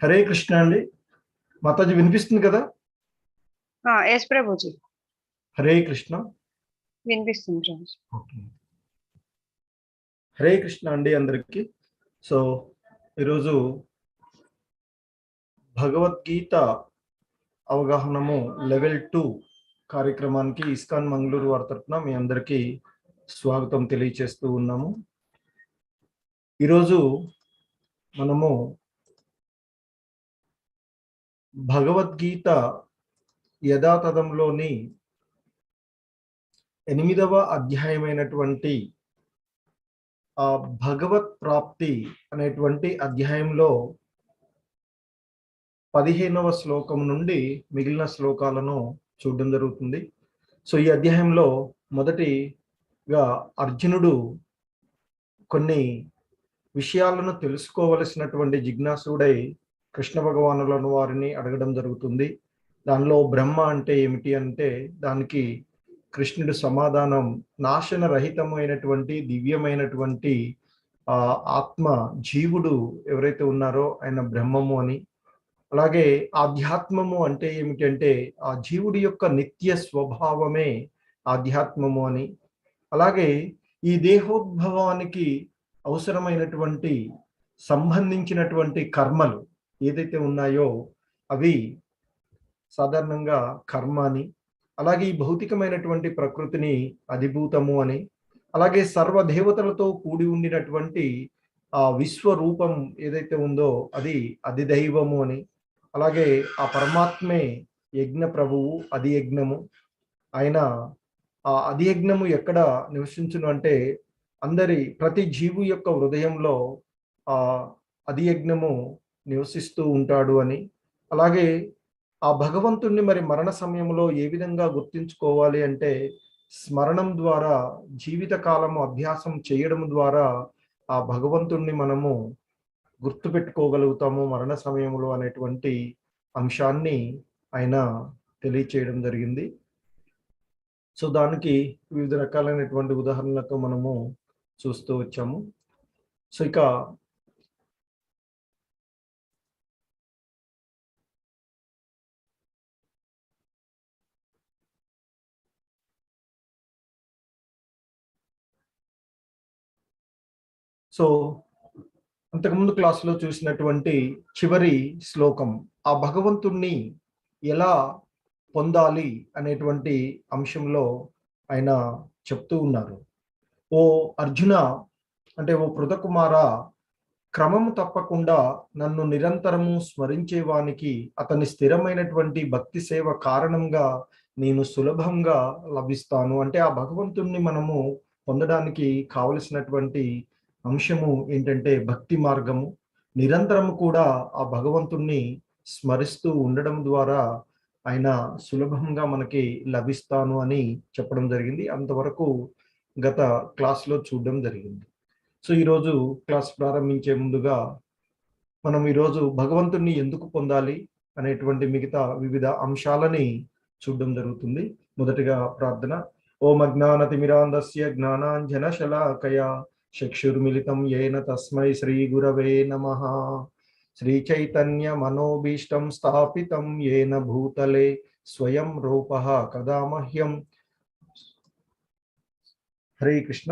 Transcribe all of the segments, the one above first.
హరే కృష్ణ అండి. మాతాజీ వినిపిస్తుంది కదా? ఎస్ ప్రభుజీ, హరే కృష్ణ. వినిపిస్తుంది రోజు. ఓకే. హరే కృష్ణ అండి అందరికి. సో ఈరోజు భగవద్గీత అవగాహనము లెవెల్ 2 కార్యక్రమానికి ఇస్కాన్ మంగళూరు వారి తరఫున మీ అందరికీ స్వాగతం తెలియచేస్తూ ఉన్నాము. ఈరోజు మనము భగవద్గీత యథాతథంలోని 8వ అధ్యాయమైనటువంటి ఆ భగవత్ ప్రాప్తి అనేటువంటి అధ్యాయంలో 15వ శ్లోకం నుండి మిగిలిన శ్లోకాలను చూడడం జరుగుతుంది. సో ఈ అధ్యాయంలో మొదటిగా అర్జునుడు కొన్ని విషయాలను తెలుసుకోవలసినటువంటి జిజ్ఞాసుడై కృష్ణ భగవానులను వారిని అడగడం జరుగుతుంది. దానిలో బ్రహ్మ అంటే ఏమిటి అంటే దానికి కృష్ణుడు సమాధానం నాశన రహితమైనటువంటి దివ్యమైనటువంటి ఆత్మ జీవుడు ఎవరైతే ఉన్నారో ఆయన బ్రహ్మము అని, అలాగే ఆధ్యాత్మము అంటే ఏమిటంటే ఆ జీవుడి యొక్క నిత్య స్వభావమే ఆధ్యాత్మము అని, అలాగే ఈ దేహోద్భవానికి అవసరమైనటువంటి సంబంధించినటువంటి కర్మలు ఏదైతే ఉన్నాయో అవి సాధారణంగా కర్మ అని, అలాగే ఈ భౌతికమైనటువంటి ప్రకృతిని అధిభూతము అని, అలాగే సర్వదేవతలతో కూడి ఉండినటువంటి ఆ విశ్వరూపం ఏదైతే ఉందో అది అధిదైవము అని, అలాగే ఆ పరమాత్మే యజ్ఞ ప్రభువు అధియజ్ఞము. ఆయన ఆ అధియజ్ఞము ఎక్కడ నివసించును అంటే ప్రతి జీవు యొక్క హృదయంలో ఆ అధియజ్ఞము నివసిస్తూ ఉంటాడు అని, అలాగే ఆ భగవంతుణ్ణి మరి మరణ సమయంలో ఏ విధంగా గుర్తించుకోవాలి అంటే స్మరణం ద్వారా, జీవిత కాలము అభ్యాసం చేయడం ద్వారా ఆ భగవంతుణ్ణి మనము గుర్తుపెట్టుకోగలుగుతాము మరణ సమయంలో అనేటువంటి అంశాన్ని ఆయన తెలియచేయడం జరిగింది. సో దానికి వివిధ రకాలైనటువంటి ఉదాహరణలతో మనము చూస్తూ వచ్చాము. సో ఇక సో అంతకుముందు క్లాసులో చూసినటువంటి చివరి శ్లోకం ఆ భగవంతుణ్ణి ఎలా పొందాలి అనేటువంటి అంశంలో ఆయన చెప్తూ ఉన్నారు. ఓ అర్జున, అంటే ఓ పృథకుమార, క్రమము తప్పకుండా నన్ను నిరంతరము స్మరించేవానికి అతని స్థిరమైనటువంటి భక్తి సేవ కారణంగా నేను సులభంగా లభిస్తాను. అంటే ఆ భగవంతుణ్ణి మనము పొందడానికి కావలసినటువంటి అంశము ఏంటంటే భక్తి మార్గము. నిరంతరము కూడా ఆ భగవంతుణ్ణి స్మరిస్తూ ఉండడం ద్వారా ఆయన సులభంగా మనకి లభిస్తాను అని చెప్పడం జరిగింది. అంతవరకు గత క్లాస్లో చూడడం జరిగింది. సో ఈరోజు క్లాస్ ప్రారంభించే ముందుగా మనం ఈరోజు భగవంతుణ్ణి ఎందుకు పొందాలి అనేటువంటి మిగతా వివిధ అంశాలని చూడడం జరుగుతుంది. మొదటిగా ప్రార్థన. ఓం అజ్ఞానతిమిరాంధస్య జ్ఞానాంజన శలాకయా చక్షుర్మిలితం యేన తస్మై శ్రీ గురవే నమః. శ్రీ చైతన్య మనోభీష్టం స్థాపితం యేన భూతలే స్వయం రూపః కదా మహ్యం. హరే కృష్ణ.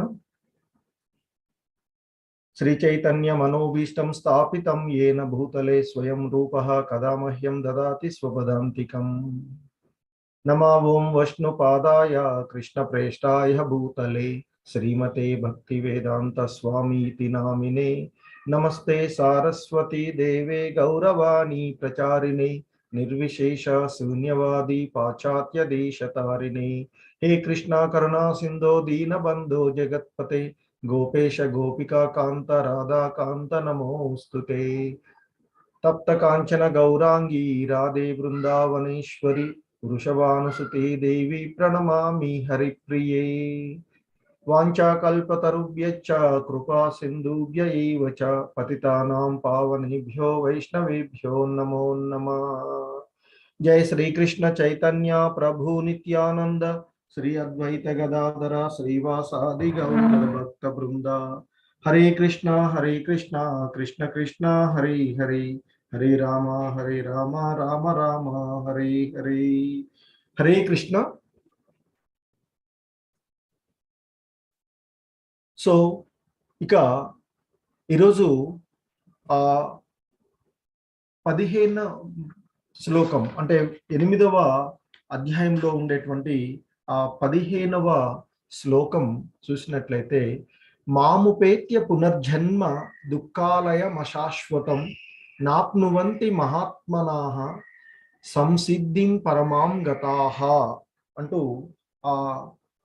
శ్రీ చైతన్య మనోభీష్టం స్థాపితం యేన భూతలే స్వయం రూపః కదా మహ్యం దదాతి స్వపదాంతికం. నమో ఓం విష్ణుపాదాయ కృష్ణ ప్రేష్టాయ భూతలే శ్రీమతే భక్తి వేదాంత స్వామీతి నామినే. నమస్తే సారస్వతి దేవే గౌరవాణి ప్రచారిణే నిర్విశేష శూన్యవాది పాశ్చాత్య దేశతారిణే. హే కృష్ణ కరుణా సింధో దీనబంధో జగత్పతే గోపేశ గోపికా కాంత రాధా కాంత నమోస్తుతే. తప్త కాంచన గౌరాంగీ రాధే బృందావనేశ్వరి వృషభానుసుతే దేవి ప్రణమామి హరిప్రియే. వాంఛాకల్పతరుభ్యశ్చ కృపా సింధుభ్య ఏవ చ పతితానాం పావనేభ్యో వైష్ణవేభ్యో నమో నమః. జయ శ్రీ కృష్ణ చైతన్య ప్రభు నిత్యానంద శ్రీ అద్వైత గదాధర శ్రీవాసాది గౌర భక్త బృంద. హరే కృష్ణ కృష్ణ కృష్ణ హరే హరే హరే రామ హరే రామ రామ రామ హరే హరే. హరే కృష్ణ. సో ఇక ఈరోజు ఆ 15 శ్లోకం అంటే 8వ అధ్యాయంలో ఉండేటువంటి ఆ 15వ శ్లోకం చూసినట్లయితే, మాముపేత్య పునర్జన్మ దుఃఖాలయమశాశ్వతం నాప్నువంతి మహాత్మనాః సంసిద్ధిం పరమాం గతాః అంటూ ఆ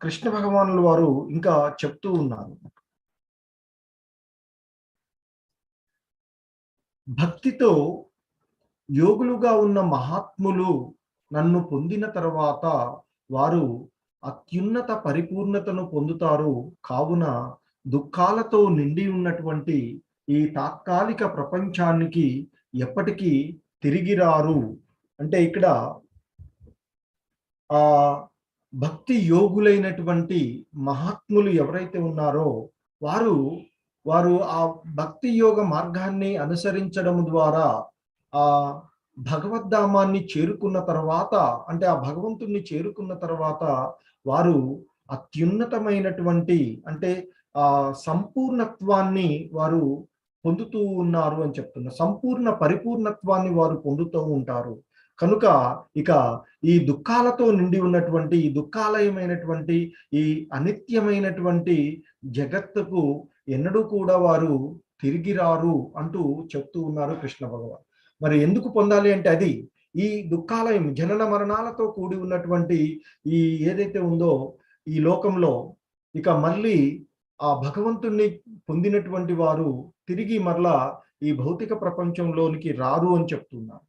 కృష్ణ భగవానుల వారు ఇంకా చెప్తూ ఉన్నారు. భక్తితో యోగులుగా ఉన్న మహాత్ములు నన్ను పొందిన తర్వాత వారు అత్యున్నత పరిపూర్ణతను పొందుతారు. కావున దుఃఖాలతో నిండి ఉన్నటువంటి ఈ తాత్కాలిక ప్రపంచానికి ఎప్పటికీ తిరిగి రారు. అంటే ఇక్కడ ఆ భక్తి యోగులైనటువంటి మహాత్ములు ఎవరైతే ఉన్నారో వారు ఆ భక్తి యోగ మార్గాన్ని అనుసరించడం ద్వారా ఆ భగవద్ధామాన్ని చేరుకున్న తర్వాత, అంటే ఆ భగవంతుణ్ణి చేరుకున్న తర్వాత వారు అత్యున్నతమైనటువంటి అంటే ఆ సంపూర్ణత్వాన్ని వారు పొందుతూ ఉన్నారు అని చెప్తున్నారు. సంపూర్ణ పరిపూర్ణత్వాన్ని వారు పొందుతూ ఉంటారు. కనుక ఇక ఈ దుఃఖాలతో నిండి ఉన్నటువంటి ఈ దుఃఖాలయమైనటువంటి ఈ అనిత్యమైనటువంటి జగత్తుకు ఎన్నడూ కూడా వారు తిరిగి రారు అంటూ చెప్తూ ఉన్నారు కృష్ణ భగవాన్. మరి ఎందుకు పొందాలి అంటే అది ఈ దుఃఖాలయం జనన మరణాలతో కూడి ఉన్నటువంటి ఈ ఏదైతే ఉందో ఈ లోకంలో ఇక మళ్ళీ ఆ భగవంతుణ్ణి పొందినటువంటి వారు తిరిగి మరలా ఈ భౌతిక ప్రపంచంలోనికి రారు అని చెప్తున్నారు.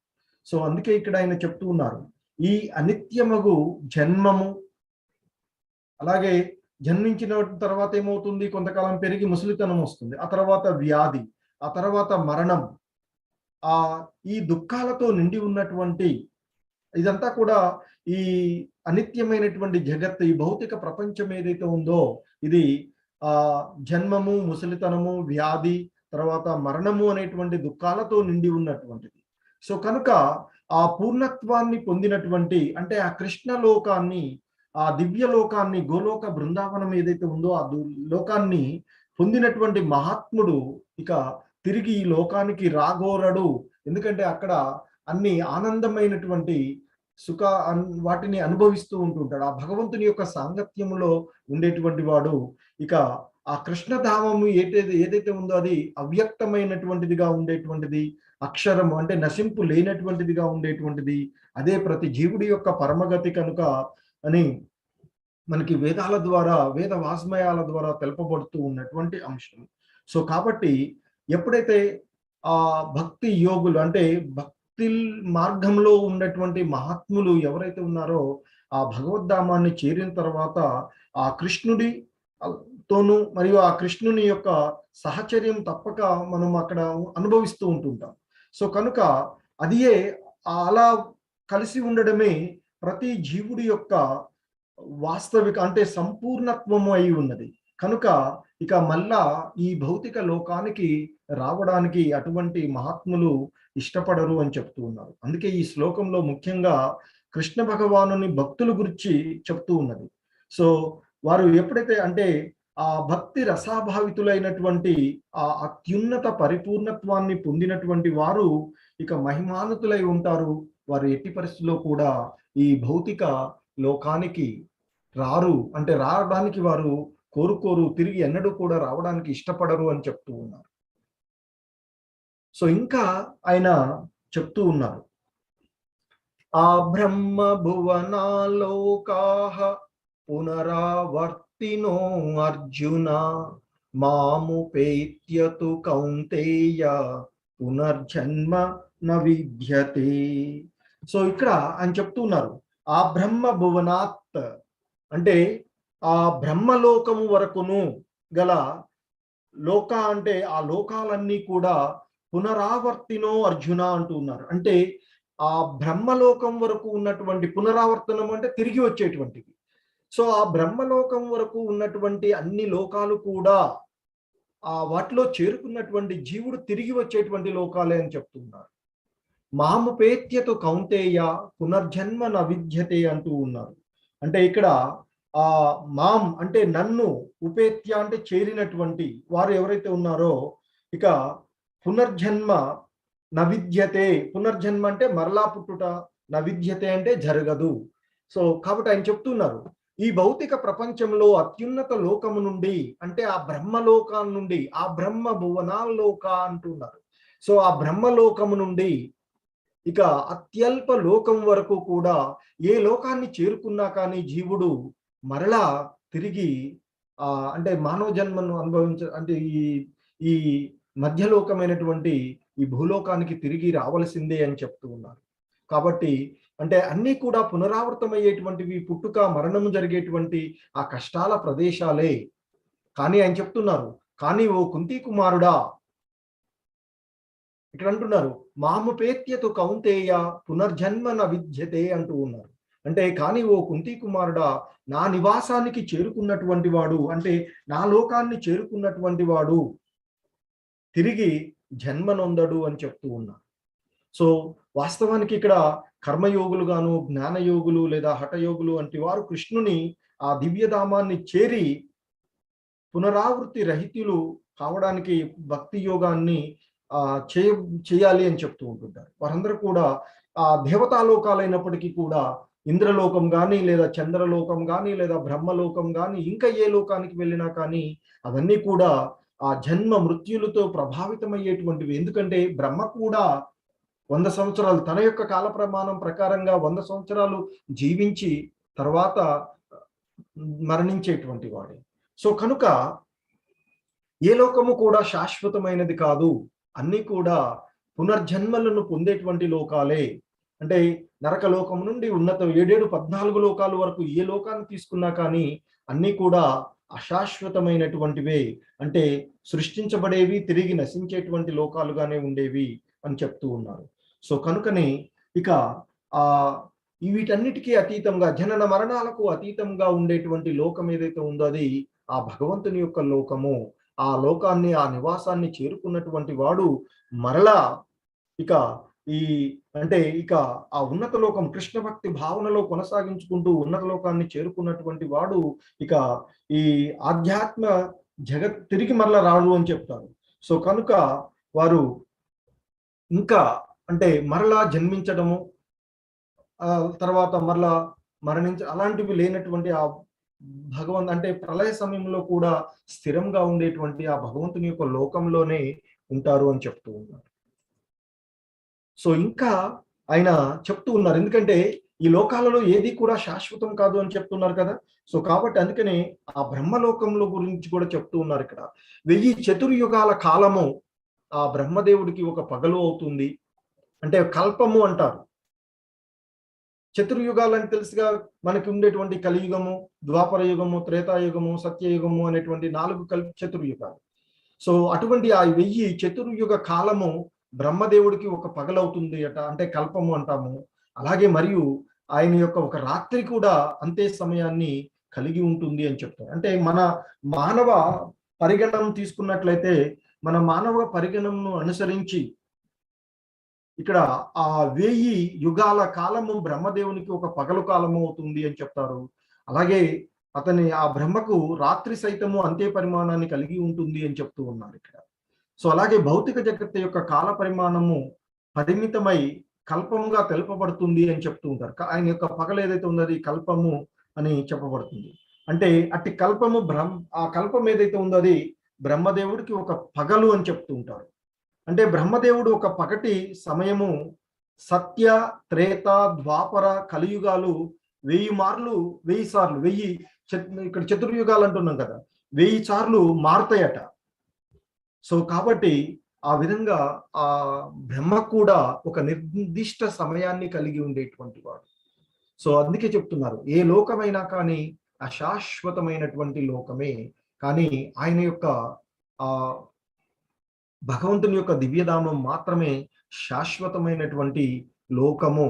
సో అందుకే ఇక్కడ ఆయన చెప్తూ ఉన్నారు, ఈ అనిత్యమగు జన్మము, అలాగే జన్మించిన తర్వాత ఏమవుతుంది, కొంతకాలం పెరిగి ముసలితనం వస్తుంది, ఆ తర్వాత వ్యాధి, ఆ తర్వాత మరణం, ఈ దుఃఖాలతో నిండి ఉన్నటువంటి ఇదంతా కూడా ఈ అనిత్యమైనటువంటి జగత్, ఈ భౌతిక ప్రపంచం ఏదైతే ఉందో ఇది జన్మము, ముసలితనము, వ్యాధి, తర్వాత మరణము అనేటువంటి దుఃఖాలతో నిండి ఉన్నటువంటిది. సో కనుక ఆ పూర్ణత్వాన్ని పొందినటువంటి అంటే ఆ కృష్ణ లోకాన్ని, ఆ దివ్య లోకాన్ని, గోలోక బృందావనం ఏదైతే ఉందో ఆ లోకాన్ని పొందినటువంటి మహాత్ముడు ఇక తిరిగి ఈ లోకానికి రాగోరడు. ఎందుకంటే అక్కడ అన్ని ఆనందమైనటువంటి వాటిని అనుభవిస్తూ ఉంటుంటాడు. ఆ భగవంతుని యొక్క సాంగత్యములో ఉండేటువంటి వాడు ఇక ఆ కృష్ణధామము ఏదైతే ఉందో అది అవ్యక్తమైనటువంటిదిగా ఉండేటువంటిది, అక్షరము అంటే నశింపు లేనటువంటిదిగా ఉండేటువంటిది, అదే ప్రతి జీవుడి యొక్క పరమగతి కనుక అని మనకి వేదాల ద్వారా, వేద వాస్మయాల ద్వారా తెలుపబడుతూ ఉన్నటువంటి అంశం. సో కాబట్టి ఎప్పుడైతే ఆ భక్తి యోగులు అంటే భక్తి మార్గంలో ఉన్నటువంటి మహాత్ములు ఎవరైతే ఉన్నారో ఆ భగవద్ధామాన్ని చేరిన తర్వాత ఆ కృష్ణుడి తోను మరియు ఆ కృష్ణుని యొక్క సహచర్యం తప్పక మనం అక్కడ అనుభవిస్తూ ఉంటుంటాం. సో కనుక అదియే అలా కలిసి ఉండడమే ప్రతి జీవుడి యొక్క వాస్తవిక అంటే సంపూర్ణత్వము అయి ఉన్నది. కనుక ఇక మళ్ళా ఈ భౌతిక లోకానికి రావడానికి అటువంటి మహాత్ములు ఇష్టపడరు అని చెప్తూ ఉన్నారు. అందుకే ఈ శ్లోకంలో ముఖ్యంగా కృష్ణ భగవానుని భక్తుల గురించి చెప్తూ ఉన్నది. సో వారు ఎప్పుడైతే అంటే ఆ భక్తి రసాభావితులైనటువంటి ఆ అత్యున్నత పరిపూర్ణత్వాన్ని పొందినటువంటి వారు ఇక మహిమానుతులై ఉంటారు. వారు ఎట్టి పరిస్థితుల్లో కూడా ఈ భౌతిక లోకానికి రారు, అంటే రావడానికి వారు కోరుకోరు, తిరిగి ఎన్నడూ కూడా రావడానికి ఇష్టపడరు అని చెప్తూ ఉన్నారు. సో ఇంకా ఆయన చెప్తూ ఉన్నారు, ఆ బ్రహ్మ భువనాలోకాః పునరావర్తినో అర్జున మాముపేత్యతు కౌంతేయ పునర్జన్మ న విద్యతే. సో ఇక్కడ ఆయన చెప్తున్నారు, ఆ బ్రహ్మ భువనాత్ అంటే ఆ బ్రహ్మలోకము వరకును గల లోక అంటే ఆ లోకాలన్నీ కూడా పునరావర్తినో అర్జున అంటూ ఉన్నారు. అంటే ఆ బ్రహ్మలోకం వరకు ఉన్నటువంటి పునరావర్తనం అంటే తిరిగి వచ్చేటువంటిది. సో ఆ బ్రహ్మలోకం వరకు ఉన్నటువంటి అన్ని లోకాలు కూడా వాటిలో చేరుకున్నటువంటి జీవుడు తిరిగి వచ్చేటువంటి లోకాలే అని చెప్తున్నారు. మాముపేత్యతు కౌంతేయ పునర్జన్మ న విద్యతే అంటూ ఉన్నారు. అంటే ఇక్కడ ఆ మాం అంటే నన్ను, ఉపేత్య అంటే చేరినటువంటి వారు ఎవరైతే ఉన్నారో ఇక పునర్జన్మ నవిద్యతే, పునర్జన్మ అంటే మరలా పుట్టుట, నవిద్యతే అంటే జరగదు. సో కాబట్టి ఆయన చెప్తున్నారు ఈ భౌతిక ప్రపంచంలో అత్యున్నత లోకము నుండి అంటే ఆ బ్రహ్మలోకాల నుండి, ఆ బ్రహ్మ భువనాల్లోక అంటున్నారు. సో ఆ బ్రహ్మలోకము నుండి ఇక అత్యల్ప లోకం వరకు కూడా ఏ లోకాన్ని చేరుకున్నా కానీ జీవుడు మరలా తిరిగి అంటే మానవ జన్మను అంటే ఈ మధ్యలోకమైనటువంటి ఈ భూలోకానికి తిరిగి రావలసిందే అని చెప్తూ ఉన్నారు. కాబట్టి అంటే అన్నీ కూడా పునరావృతమయ్యేటువంటివి, పుట్టుక మరణము జరిగేటువంటి ఆ కష్టాల ప్రదేశాలే. కానీ ఆయన చెప్తున్నారు, కానీ ఓ కుంతి కుమారుడా, ఇక్కడ అంటున్నారు మాముపేత్యతు కౌంతేయ పునర్జన్మ న విద్యతే అంటూ ఉన్నారు. అంటే కానీ ఓ కుంతి కుమారుడా, నా నివాసానికి చేరుకున్నటువంటి వాడు అంటే నా లోకాన్ని చేరుకున్నటువంటి వాడు తిరిగి జన్మనొందడు అని చెప్తూ ఉన్నారు. సో వాస్తవానికి ఇక్కడ కర్మయోగులు గాను, జ్ఞానయోగులు లేదా హఠయోగులు వంటి వారు కృష్ణుని ఆ దివ్యధామాన్ని చేరి పునరావృత్తి రహితులు కావడానికి భక్తి యోగాన్ని చేయాలి అని చెప్తూ ఉంటుంటారు. వారందరూ కూడా ఆ దేవతాలోకాలైనప్పటికీ కూడా ఇంద్రలోకం కానీ లేదా చంద్రలోకం కానీ లేదా బ్రహ్మలోకం కానీ ఇంకా ఏ లోకానికి వెళ్ళినా కానీ అవన్నీ కూడా ఆ జన్మ మృత్యులతో ప్రభావితమయ్యేటువంటివి. ఎందుకంటే బ్రహ్మ కూడా 100 సంవత్సరాలు తన యొక్క కాల ప్రమాణం ప్రకారంగా 100 సంవత్సరాలు జీవించి తర్వాత మరణించేటువంటి వాడే. సో కనుక ఏ లోకము కూడా శాశ్వతమైనది కాదు, అన్నీ కూడా పునర్జన్మలను పొందేటువంటి లోకాలే. అంటే నరక లోకం నుండి ఉన్నత 7 14 లోకాల వరకు ఏ లోకాన్ని తీసుకున్నా కానీ అన్నీ కూడా అశాశ్వతమైనటువంటివే. అంటే సృష్టించబడేవి, తిరిగి నశించేటువంటి లోకాలుగానే ఉండేవి అని చెప్తూ ఉన్నారు. సో కనుకనే ఇక వీటన్నిటికీ అతీతంగా, జనన మరణాలకు అతీతంగా ఉండేటువంటి లోకం ఏదైతే ఉందో అది ఆ భగవంతుని యొక్క లోకము. ఆ లోకాన్ని, ఆ నివాసాన్ని చేరుకున్నటువంటి వాడు మరలా ఇక ఇక ఆ ఉన్నత లోకం కృష్ణ భక్తి భావనలో కొనసాగించుకుంటూ ఉన్నత లోకాన్ని చేరుకున్నటువంటి వాడు ఇక ఈ ఆధ్యాత్మ జగత్ తిరిగి మరలా రాడు అని చెప్తారు. సో కనుక వారు ఇంకా అంటే మరలా జన్మించడము, తర్వాత మరలా అలాంటివి లేనటువంటి ఆ అంటే ప్రళయ సమయంలో కూడా స్థిరంగా ఉండేటువంటి ఆ భగవంతుని యొక్క లోకంలోనే ఉంటారు అని చెప్తూ ఉన్నారు. సో ఇంకా ఆయన చెప్తూ ఉన్నారు, ఎందుకంటే ఈ లోకాలలో ఏది కూడా శాశ్వతం కాదు అని చెప్తున్నారు కదా. సో కాబట్టి అందుకనే ఆ బ్రహ్మలోకంలో గురించి కూడా చెప్తూ ఉన్నారు. ఇక్కడ 1000 చతుర్యుగాల కాలము ఆ బ్రహ్మదేవుడికి ఒక పగలు అవుతుంది. అంటే కల్పము అంటారు. చతుర్యుగాలు అని తెలుసుగా మనకి ఉండేటువంటి కలియుగము, ద్వాపర యుగము, త్రేతాయుగము, సత్యయుగము అనేటువంటి 4 కలిపి చతుర్యుగాలు. సో అటువంటి ఆ 1000 చతుర్యుగ కాలము బ్రహ్మదేవుడికి ఒక పగలవుతుంది అట, అంటే కల్పము అంటాము. అలాగే మరియు ఆయన యొక్క ఒక రాత్రి కూడా అంతే సమయాన్ని కలిగి ఉంటుంది అని చెప్తారు. అంటే మన మానవ పరిగణం తీసుకున్నట్లయితే మన మానవ పరిగణంను అనుసరించి ఇక్కడ ఆ 1000 యుగాల కాలము బ్రహ్మదేవునికి ఒక పగలు కాలము అవుతుంది అని చెప్తారు. అలాగే ఆ బ్రహ్మకు రాత్రి సైతము అంతే పరిమాణాన్ని కలిగి ఉంటుంది అని చెప్తూ ఉన్నారు ఇక్కడ. సో అలాగే భౌతిక జగత్తు యొక్క కాల పరిమాణము పరిమితమై కల్పముగా తెలుపబడుతుంది అని చెప్తూ ఉంటారు. ఆయన యొక్క పగలు ఏదైతే ఉందో అది కల్పము అని చెప్పబడుతుంది. అంటే అట్టి కల్పము ఆ కల్పం ఏదైతే ఉందో అది బ్రహ్మదేవుడికి ఒక పగలు అని చెప్తూ ఉంటారు. అంటే బ్రహ్మదేవుడు ఒక పగటి సమయము సత్య, త్రేత, ద్వాపర, కలియుగాలు 1000 సార్లు ఇక్కడ చతుర్యుగాలు అంటున్నాం కదా, 1000 సార్లు మారుతాయట. సో కాబట్టి ఆ విధంగా ఆ బ్రహ్మ కూడా ఒక నిర్దిష్ట సమయాన్ని కలిగి ఉండేటువంటి వాడు. సో అందుకే చెప్తున్నారు ఏ లోకమైనా కానీ అశాశ్వతమైనటువంటి లోకమే. కానీ ఆయన యొక్క భగవంతుని యొక్క దివ్యధామం మాత్రమే శాశ్వతమైనటువంటి లోకము,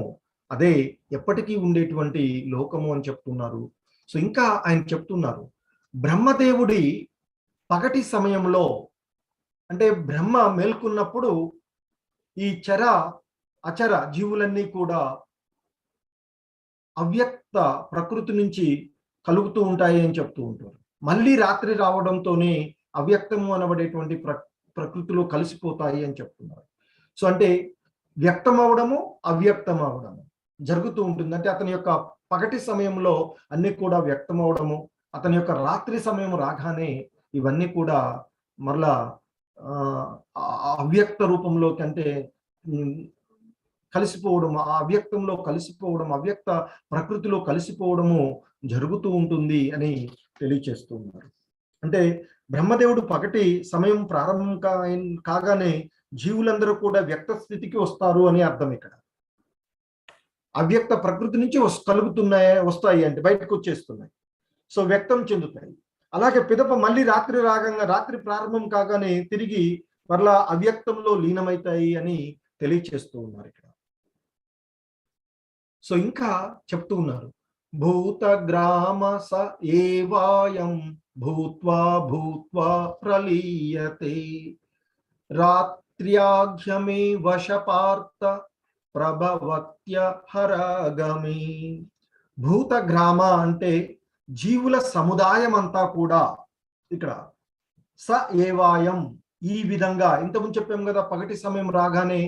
అదే ఎప్పటికీ ఉండేటువంటి లోకము అని చెప్తున్నారు. సో ఇంకా ఆయన చెప్తున్నారు బ్రహ్మదేవుడి పగటి సమయంలో, అంటే బ్రహ్మ మేల్కొన్నప్పుడు ఈ అచర జీవులన్నీ కూడా అవ్యక్త ప్రకృతి నుంచి కలుగుతూ ఉంటాయి అని చెప్తూ ఉంటారు. మళ్ళీ రాత్రి రావడంతోనే అవ్యక్తము అనబడేటువంటి ప్రకృతిలో కలిసిపోతాయి అని చెప్తున్నారు. సో అంటే వ్యక్తం అవడము అవ్యక్తం అవడము జరుగుతూ ఉంటుంది. అంటే అతని యొక్క పగటి సమయంలో అన్ని కూడా వ్యక్తం అవడము, అతని యొక్క రాత్రి సమయం రాగానే ఇవన్నీ కూడా మరలా అవ్యక్త రూపంలోకి అంటే కలిసిపోవడం, ఆ అవ్యక్తంలో కలిసిపోవడం, అవ్యక్త ప్రకృతిలో కలిసిపోవడము జరుగుతూ ఉంటుంది అని తెలియచేస్తూ ఉన్నారు. అంటే బ్రహ్మదేవుడు పగటి సమయం ప్రారంభం కాగానే జీవులందరూ కూడా వ్యక్త స్థితికి వస్తారు అని అర్థం ఇక్కడ. అవ్యక్త ప్రకృతి నుంచి వస్తాయి అంటే బయటకు వచ్చేస్తున్నాయి. సో వ్యక్తం చెందుతాయి. అలాగే పిదప మళ్ళీ రాత్రి ప్రారంభం కాగానే తిరిగి మరలా అవ్యక్తంలో లీనమవుతాయి అని తెలియచేస్తూ ఉన్నారు ఇక్కడ. సో ఇంకా చెప్తూ ఉన్నారు, భూతగ్రామ స ఏవాయం భూత్వా భూత్వా ప్రలీయతే రాత్ర్యాఘ్యమే వశపార్త ప్రభవత్య హరగమే. భూతగ్రామ అంటే జీవుల సముదాయం అంతా కూడా ఇక్కడ స ఏవాయం ఈ విధంగా ఇంతకుముందు చెప్పాం కదా, పగటి సమయం రాగానే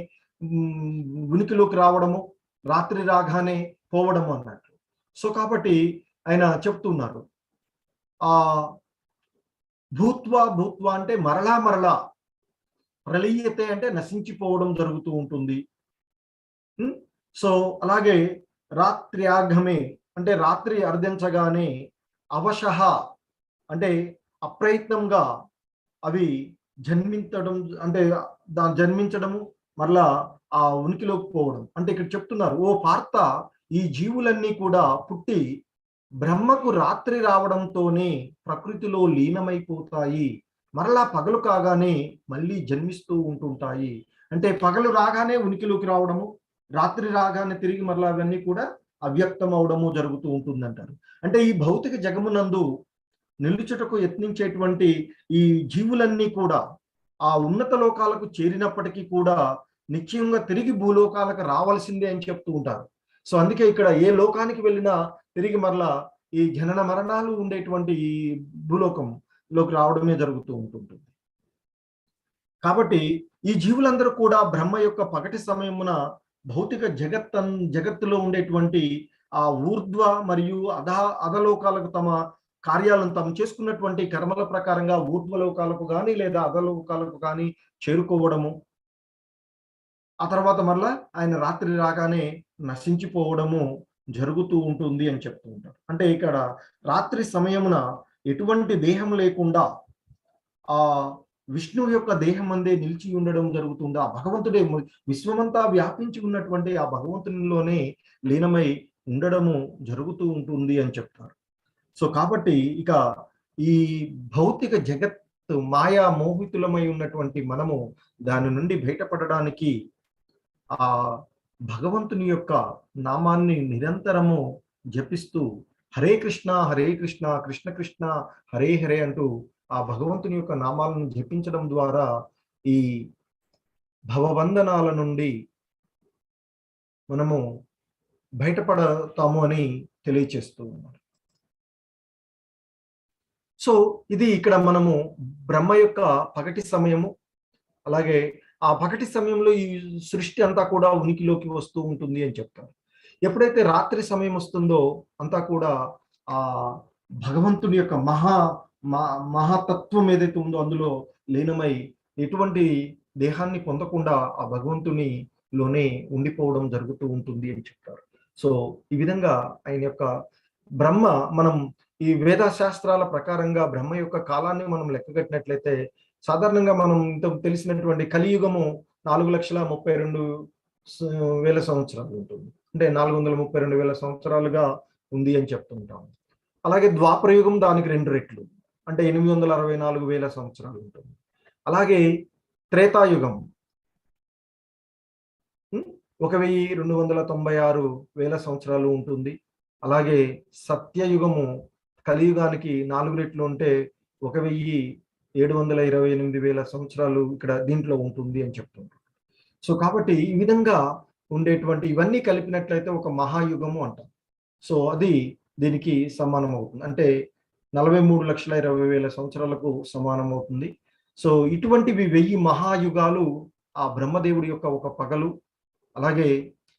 ఉనికిలోకి రావడము, రాత్రి రాగానే పోవడము అన్నట్లు. సో కాబట్టి ఆయన చెప్తున్నారు ఆ భూత్వా భూత్వా అంటే మరలా ప్రళీయతే అంటే నశించిపోవడం జరుగుతూ ఉంటుంది. సో అలాగే రాత్ర్యాఘమే అంటే రాత్రి అర్ధించగానే అవశః అంటే అప్రయత్నంగా అవి జన్మించడము మరలా ఆ ఉనికిలోకి పోవడం. అంటే ఇక్కడ చెప్తున్నారు, ఓ పార్త ఈ జీవులన్నీ కూడా పుట్టి బ్రహ్మకు రాత్రి రావడంతోనే ప్రకృతిలో లీనమైపోతాయి, మరలా పగలు కాగానే మళ్ళీ జన్మిస్తూ ఉంటుంటాయి. అంటే పగలు రాగానే ఉనికిలోకి రావడము, రాత్రి రాగానే తిరిగి మరలా అవన్నీ కూడా అవ్యక్తం అవడము జరుగుతూ ఉంటుందంటారు. అంటే ఈ భౌతిక జగమునందు నిలుచుటకు యత్నించేటువంటి ఈ జీవులన్నీ కూడా ఆ ఉన్నత లోకాలకు చేరినప్పటికీ కూడా నిశ్చయంగా తిరిగి భూలోకాలకు రావాల్సిందే అని చెప్తూ ఉంటారు. సో అందుకే ఇక్కడ ఏ లోకానికి వెళ్ళినా తిరిగి మరలా ఈ జనన మరణాలు ఉండేటువంటి ఈ భూలోకంలోకి రావడమే జరుగుతూ ఉంటుంటుంది. కాబట్టి ఈ జీవులందరూ కూడా బ్రహ్మ యొక్క పగటి సమయమున భౌతిక జగత్తులో ఉండేటువంటి ఆ ఊర్ధ్వ మరియు అధలోకాలకు తమ కార్యాలను తాము చేసుకున్నటువంటి కర్మల ప్రకారంగా ఊర్ధ్వలోకాలకు కానీ లేదా అధలోకాలకు కానీ చేరుకోవడము, ఆ తర్వాత మరలా ఆయన రాత్రి రాగానే నశించిపోవడము జరుగుతూ ఉంటుంది అని చెప్తూ ఉంటారు. అంటే ఇక్కడ రాత్రి సమయమున ఎటువంటి దేహం లేకుండా ఆ విష్ణువు యొక్క దేహం అందే నిలిచి ఉండడం జరుగుతుంది. ఆ భగవంతుడే విశ్వమంతా వ్యాపించి ఉన్నటువంటి ఆ భగవంతునిలోనే లీనమై ఉండడము జరుగుతూ ఉంటుంది అని చెప్తారు. సో కాబట్టి ఇక ఈ భౌతిక జగత్తు మాయా మోహితులమై ఉన్నటువంటి మనము దాని నుండి బయటపడడానికి ఆ భగవంతుని యొక్క నామాన్ని నిరంతరము జపిస్తూ హరే కృష్ణ కృష్ణ కృష్ణ హరే హరే అంటూ ఆ భగవంతుని యొక్క నామాలను జపించడం ద్వారా ఈ భవబంధనాల నుండి మనము బయటపడతాము అని తెలియచేస్తూ ఉన్నారు. సో ఇది ఇక్కడ మనము బ్రహ్మ యొక్క పగటి సమయము, అలాగే ఆ పగటి సమయంలో ఈ సృష్టి అంతా కూడా ఉనికిలోకి వస్తూ ఉంటుంది అని చెప్తారు. ఎప్పుడైతే రాత్రి సమయం వస్తుందో అంతా కూడా ఆ భగవంతుని యొక్క మహాతత్వం ఏదైతే ఉందో అందులో లీనమై ఎటువంటి దేహాన్ని పొందకుండా ఆ భగవంతునిలోనే ఉండిపోవడం జరుగుతూ ఉంటుంది అని చెప్తారు. సో ఈ విధంగా ఆయన యొక్క బ్రహ్మ, మనం ఈ వేద శాస్త్రాల ప్రకారంగా బ్రహ్మ యొక్క కాలాన్ని మనం లెక్కగట్టినట్లయితే సాధారణంగా మనం ఇంత తెలిసినటువంటి కలియుగము 4,32,000 సంవత్సరాలు ఉంటుంది. అంటే 432,000 సంవత్సరాలుగా ఉంది అని చెప్తుంటాం. అలాగే ద్వాపర యుగం దానికి 2 రెట్లు అంటే 864,000 సంవత్సరాలు ఉంటుంది. అలాగే త్రేతాయుగం 1,296,000 సంవత్సరాలు ఉంటుంది. అలాగే సత్యయుగము కలియుగానికి 4 రెట్లు ఉంటే 1,728,000 సంవత్సరాలు ఇక్కడ దీంట్లో ఉంటుంది అని చెప్తుంటారు. సో కాబట్టి ఈ విధంగా ఉండేటువంటి ఇవన్నీ కలిపినట్లయితే ఒక మహాయుగము అంటాం. సో అది దీనికి సమానం అవుతుంది. అంటే 43,20,000 సంవత్సరాలకు సమానం అవుతుంది. సో ఇటువంటివి 1000 మహాయుగాలు ఆ బ్రహ్మదేవుడి యొక్క ఒక పగలు. అలాగే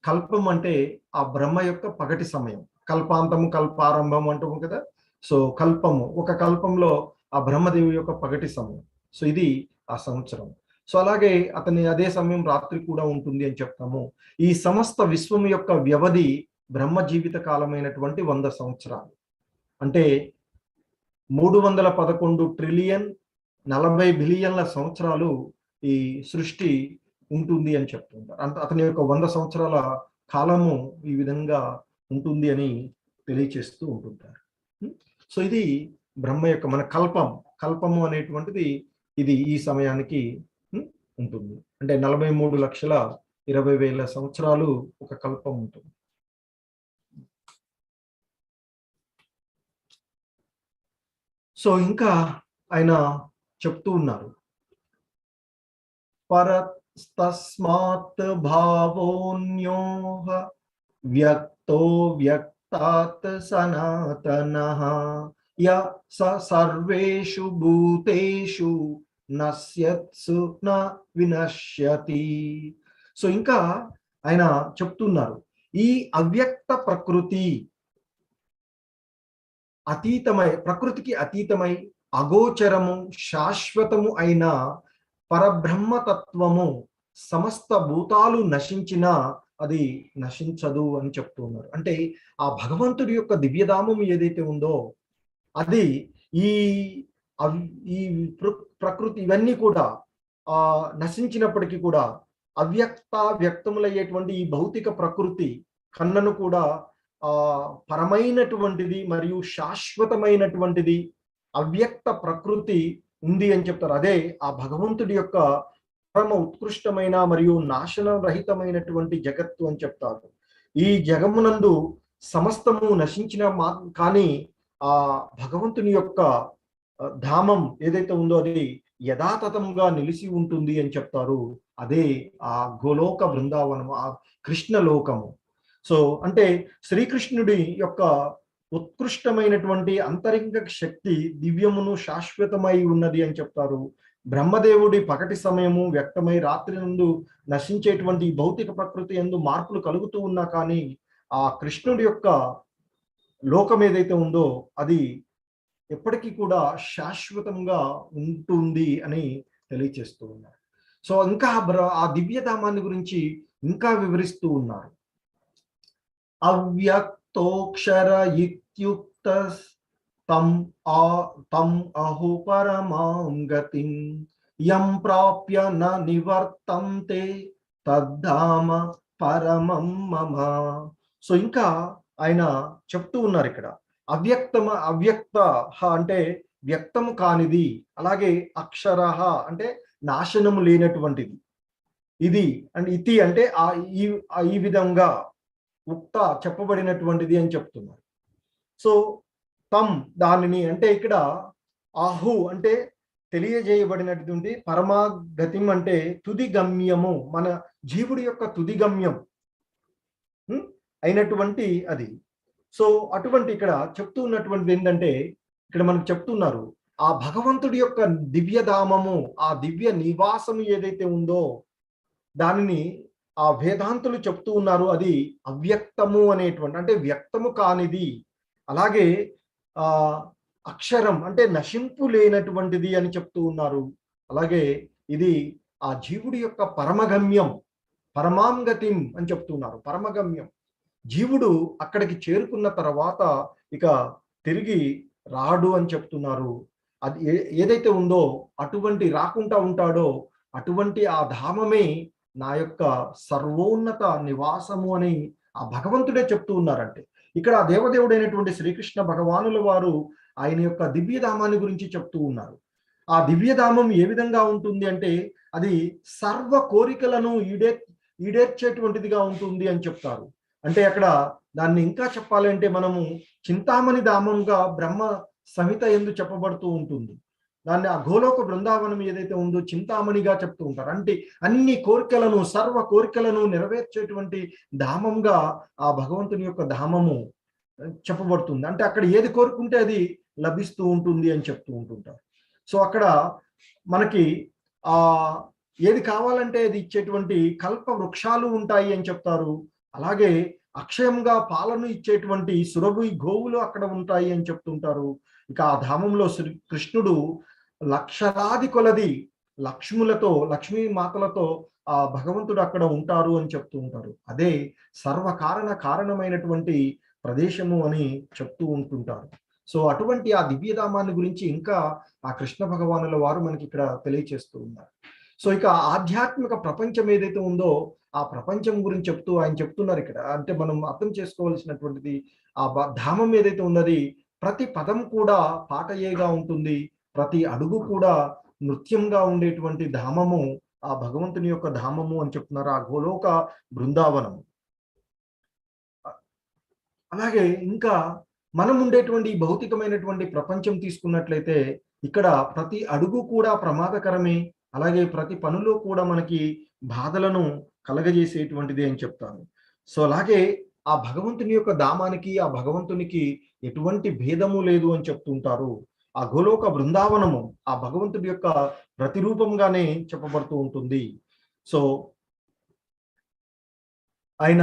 కల్పం అంటే ఆ బ్రహ్మ యొక్క పగటి సమయం. కల్పాంతము కల్పారంభం అంటాము కదా. సో కల్పము ఒక కల్పంలో ఆ బ్రహ్మదేవుడి యొక్క పగటి సమయం. సో ఇది ఆ సంవత్సరం. సో అలాగే అతని అదే సమయం రాత్రి కూడా ఉంటుంది అని చెప్తాము. ఈ సమస్త విశ్వం యొక్క వ్యవధి బ్రహ్మ జీవిత కాలమైనటువంటి 100 సంవత్సరాలు. అంటే 311 ట్రిలియన్ 40 బిలియన్ల సంవత్సరాలు ఈ సృష్టి ఉంటుంది అని చెప్తుంటారు. అంటే అతని యొక్క 100 సంవత్సరాల కాలము ఈ విధంగా ఉంటుంది అని తెలియచేస్తూ ఉంటుంటారు. సో ఇది బ్రహ్మ యొక్క మన కల్పము అనేటువంటిది ఇది ఈ సమయానికి ఉంటుంది. అంటే 43,20,000 సంవత్సరాలు ఒక కల్పం ఉంటుంది. సో ఇంకా ఆయన చెప్తూ ఉన్నారు, పరస్తస్మాత్ భావోన్యోహ వ్యక్తో వ్యక్తాత్ సనాతనః య సర్వేషు భూతేషు నశ్యత్సు న వినశ్యతి. సో ఇంకా ఆయన చెప్తున్నారు, ఈ అవ్యక్త ప్రకృతి అతీతమై, ప్రకృతికి అతీతమై అగోచరము శాశ్వతము అయిన పరబ్రహ్మతత్వము సమస్త భూతాలు నశించినా అది నశించదు అని చెప్తున్నారు. అంటే ఆ భగవంతుడి యొక్క దివ్యధామం ఏదైతే ఉందో అది ఈ ఈ ప్రకృతి ఇవన్నీ కూడా నశించినప్పటికీ కూడా వ్యక్తములయ్యేటువంటి ఈ భౌతిక ప్రకృతి కన్నను కూడా పరమైనటువంటిది మరియు శాశ్వతమైనటువంటిది అవ్యక్త ప్రకృతి ఉంది అని చెప్తారు. అదే ఆ భగవంతుడి యొక్క పరమ ఉత్కృష్టమైన మరియు నాశన రహితమైనటువంటి జగత్తు అని చెప్తారు. ఈ జగమునందు సమస్తము నశించిన కానీ ఆ భగవంతుని యొక్క ధామం ఏదైతే ఉందో అది యథాతథంగా నిలిచి ఉంటుంది అని చెప్తారు. అదే ఆ గోలోక బృందావనము, ఆ కృష్ణ లోకము. సో అంటే శ్రీకృష్ణుడి యొక్క ఉత్కృష్టమైనటువంటి అంతరింగ శక్తి దివ్యమును శాశ్వతమై ఉన్నది అని చెప్తారు. బ్రహ్మదేవుడి పగటి సమయము వ్యక్తమై రాత్రి నందు నశించేటువంటి భౌతిక ప్రకృతి యందు మార్పులు కలుగుతూ ఉన్నా కానీ ఆ కృష్ణుడి యొక్క లోకం ఏదైతే ఉందో అది ఎప్పటికీ కూడా శాశ్వతంగా ఉంటుంది అని తెలియచేస్తూ ఉన్నారు. సో ఇంకా ఆ దివ్యధామాన్ని గురించి ఇంకా వివరిస్తూ ఉన్నారు. అవ్యక్తోక్షర ఇత్యుక్త తం అహు పరమాం గతిం యం ప్రాప్య న నివర్తంతే తద్ధామ పరమం మమ. సో ఇంకా ఆయన చెప్తూ ఉన్నారు ఇక్కడ అవ్యక్త అంటే వ్యక్తము కానిది, అలాగే అక్షర అంటే నాశనము లేనటువంటిది, ఇది అంటే ఇతి అంటే ఈ విధంగా ఉక్త చెప్పబడినటువంటిది అని చెప్తున్నారు. సో దానిని అంటే ఇక్కడ ఆహు అంటే తెలియజేయబడినటువంటి, పరమాగతిం అంటే తుది గమ్యము, మన జీవుడి యొక్క తుది గమ్యం అయినటువంటి అది. సో అటువంటి ఇక్కడ చెప్తూ ఉన్నటువంటిది ఏంటంటే, ఇక్కడ మనకు చెప్తున్నారు ఆ భగవంతుడి యొక్క దివ్యధామము, ఆ దివ్య నివాసము ఏదైతే ఉందో దానిని ఆ వేదాంతులు చెప్తూ ఉన్నారు. అది అవ్యక్తము అనేటువంటి అంటే వ్యక్తము కానిది, అలాగే అక్షరం అంటే నశింపు లేనటువంటిది అని చెప్తూ ఉన్నారు. అలాగే ఇది ఆ జీవుడి యొక్క పరమగమ్యం, పరమాంగతిం అని చెప్తున్నారు. పరమగమ్యం, జీవుడు అక్కడికి చేరుకున్న తర్వాత ఇక తిరిగి రాడు అని చెప్తున్నారు. అది ఏదైతే ఉందో అటువంటి రాకుండా ఉంటాడో అటువంటి ఆ ధామమే నా యొక్క సర్వోన్నత నివాసము అని ఆ భగవంతుడే చెప్తూ ఉన్నారంటే, ఇక్కడ ఆ దేవదేవుడైనటువంటి శ్రీకృష్ణ భగవానుల వారు ఆయన యొక్క దివ్యధామాన్ని గురించి చెప్తూ ఉన్నారు. ఆ దివ్యధామం ఏ విధంగా ఉంటుంది అంటే అది సర్వ కోరికలను ఈడేర్చేటువంటిదిగా ఉంటుంది అని చెప్తారు. అంటే అక్కడ దాన్ని ఇంకా చెప్పాలంటే మనము చింతామణి ధామంగా బ్రహ్మ సంహిత యందు చెప్పబడుతూ ఉంటుంది. దాన్ని ఆ గోలోక బృందావనం ఏదైతే ఉందో చింతామణిగా చెప్తూ ఉంటారు. అంటే అన్ని కోరికలను, సర్వ కోరికలను నెరవేర్చేటువంటి ధామంగా ఆ భగవంతుని యొక్క ధామము చెప్పబడుతుంది. అంటే అక్కడ ఏది కోరుకుంటే అది లభిస్తూ ఉంటుంది అని చెప్తూ ఉంటుంటారు. సో అక్కడ మనకి ఆ ఏది కావాలంటే అది ఇచ్చేటువంటి కల్ప వృక్షాలు ఉంటాయి అని చెప్తారు. అలాగే అక్షయంగా పాలను ఇచ్చేటువంటి సురభి గోవులు అక్కడ ఉంటాయి అని చెప్తుంటారు. ఇక ఆ ధామంలో శ్రీ కృష్ణుడు లక్షలాది కొలది లక్ష్ములతో, లక్ష్మీ మాతలతో ఆ భగవంతుడు అక్కడ ఉంటారు అని చెప్తూ ఉంటారు. అదే కారణమైనటువంటి ప్రదేశము అని చెప్తూ ఉంటుంటారు. సో అటువంటి ఆ దివ్యధామాన్ని గురించి ఇంకా ఆ కృష్ణ భగవానుల వారు మనకి ఇక్కడ తెలియచేస్తూ ఉన్నారు. సో ఇక ఆధ్యాత్మిక ప్రపంచం ఏదైతే ఉందో ఆ ప్రపంచం గురించి చెప్తూ ఆయన చెప్తున్నారు ఇక్కడ. అంటే మనం అర్థం చేసుకోవాల్సినటువంటిది ఆ ధామం ఏదైతే ఉన్నది ప్రతి పదం కూడా పాటయేగా ఉంటుంది, ప్రతి అడుగు కూడా నృత్యంగా ఉండేటువంటి ధామము ఆ భగవంతుని యొక్క ధామము అని చెప్తున్నారు, ఆ గోలోక బృందావనం. అలాగే ఇంకా మనం ఉండేటువంటి భౌతికమైనటువంటి ప్రపంచం తీసుకున్నట్లయితే ఇక్కడ ప్రతి అడుగు కూడా ప్రమాదకరమే, అలాగే ప్రతి పనులో కూడా మనకి బాధలను కలగజేసేటువంటిది అని చెప్తాను. సో అలాగే ఆ భగవంతుని యొక్క ధామానికి, ఆ భగవంతునికి ఎటువంటి భేదము లేదు అని చెప్తుంటారు. ఆ గోలోక బృందావనము ఆ భగవంతుడి యొక్క ప్రతిరూపంగానే చెప్పబడుతూ ఉంటుంది. సో ఆయన